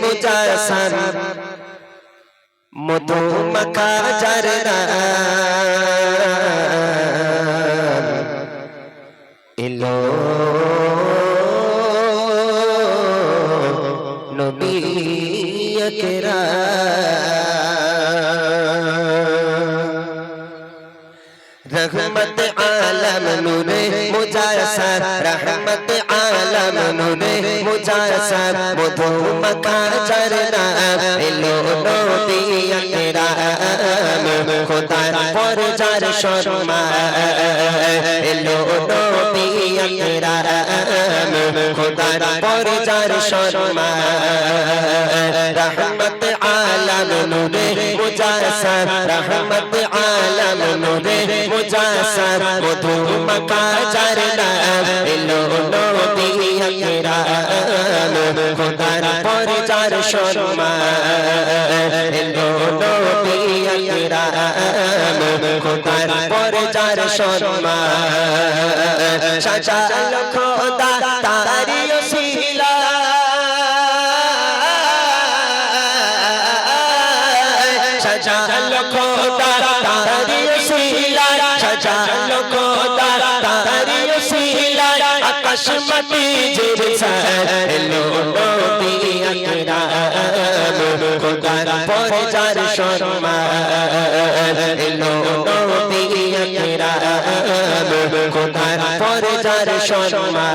মুজাসসাম মধু মাখা যার নাম এলো নবী আকরাম रहमत आलम नूरे मुजासर रहमत आलम नूरे मुजासर मधु मखा झरना एलो नबी আকরাম खुदार पर जार शर्मा एलो नबी আকরাম खुदार पर जार शर्मा रहमत आलम नूरे मुजासर रहमत आलम नूरे मुजासर मधु मखा झरना एलो नबी আকরাম खुदार पर जार शर्मा एलो नबी আকরাম खुदार पर जार शर्मा সাজালো খোদা তারি ওসিলা সাজালো খোদা তারি ওসিলা সাজালো খোদা তারি ওসিলা আকাশ মাটি জিরসা এলো নবী আকরাম খুদার পর যার শর্মা এলো নবী আকরাম খুদার পর যার শর্মা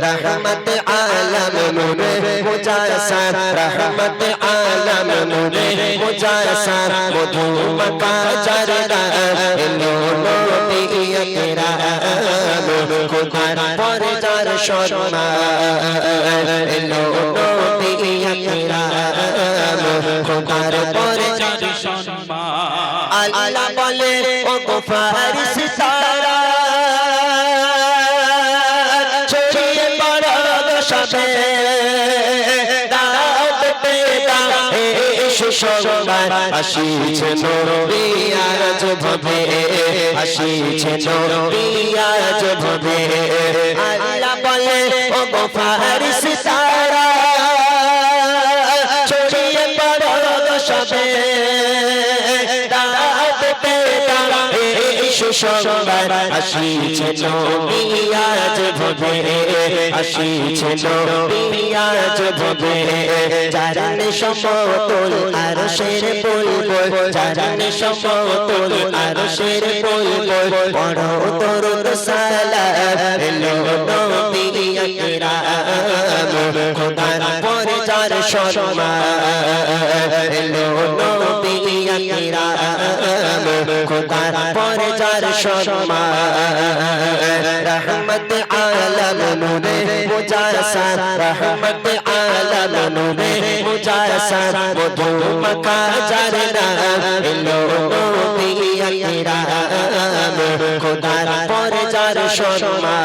रहमत आलम नूरे मुजासर रहमत आलम नूरे मुजासर मधु मखा झरना एलो नबी আকরাम खुदार पर जार शर्मा एलो नबी আকরাম खुदार पर जार शर्मा अल्लाह बोले ओ गफार सितारा छड़िए पड़ा शबे दाद पेदा সুসংবাদ আসিছে নবী আজ ভবে আসিছে নবী আজ ভবে আল্লাহ বলে ও ফারিস্তারা ছড়িয়ে পড়ো সবে দাদ পেদা সুসংবাদ আসিছে নবী আজ ভবে আসিছে নবী আজ ভবে জানে সমতল আরশের বুলবুল জানে সমতল আরশের বুলবুল পড়ো দরুদ সালাম এলো নবী আকরাম খুদার পর যার শর্মা এলো নবী আকরাম খুদার পর যার শর্মা रहमत आलम नूरे मुजासर रहमत आलम नूरे मुजासर मधु मखा झरना एलो नबी আকরাम खुदार पर जार शर्मा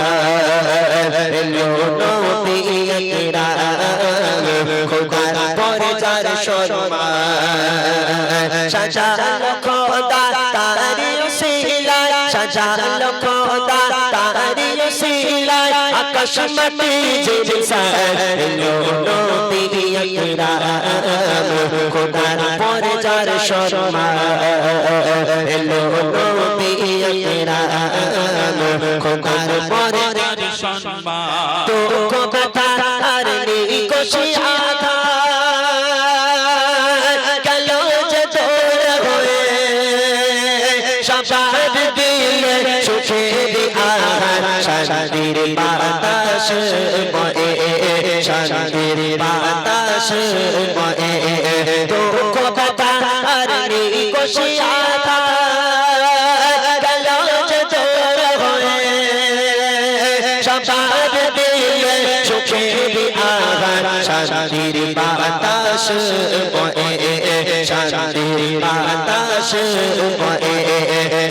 एलो नबी আকরাम खुदार पर जार शर्मा সাজালো খোদা তারি ওসিলা সাজালো খোদা তারি ওসিলা আকাশ মাটি জিরসা এলো নবী আকরাম খুদার পর যার শর্মা এলো নবী আকরাম খুদার পর যার শর্মা তো কথা আর নেই কোশি আধা গেলো যে তোর হয়ে সবার দিলে সুখের আহার শান্তির বাতাস বয়ে শান্তির বাতাস বয়ে দুঃখ কথা আর নেই কোশি আধা গেলো যে তোর হয়ে সবার দিলে সুখের আহার শান্তির বাতাস বয়ে শান্তির বাতাস বয়ে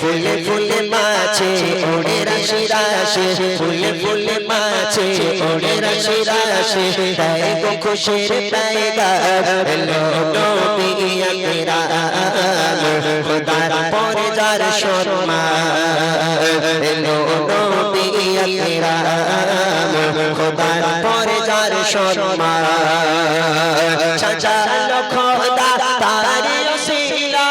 ফুলে ফুলে মাছে ওড়ে রাশি রাশি ফুলে ফুলে মাছে ওড়ে রাশি রাশি তাই গো খুশির पैगाम এলো নবী আকরাম খুদার পর যার শর্মা এলো নবী আকরাম खुदार पर जार সম্মান সাজালো খোদা তারি ওসিলা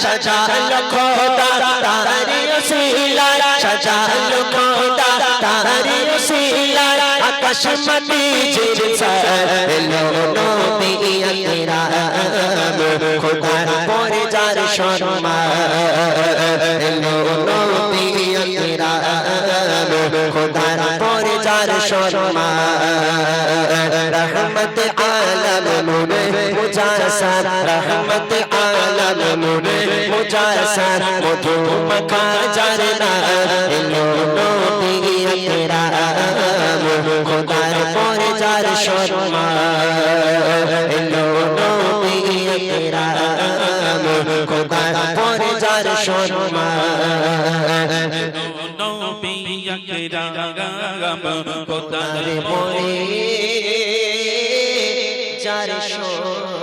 সাজালো খোদা তারি ওসিলা সাজালো খোদা তারি ওসিলা আকাশ মাটি জিলসা এলো নবী আকরাম খোদার পরে যার সম্মান এলো নবী আকরাম খোদার পরে যার সম্মান রহমত আলম নূরে মুজাসসার রহমত আলম নূরে মুজাসসার মধু মাখা যার নাম এলো নবী আকরাম খোদার পরে যার সম্মান এলো নবী আকরাম খোদার পরে যার সম্মান নবী আকরাম খোদার পরে যার সম্মান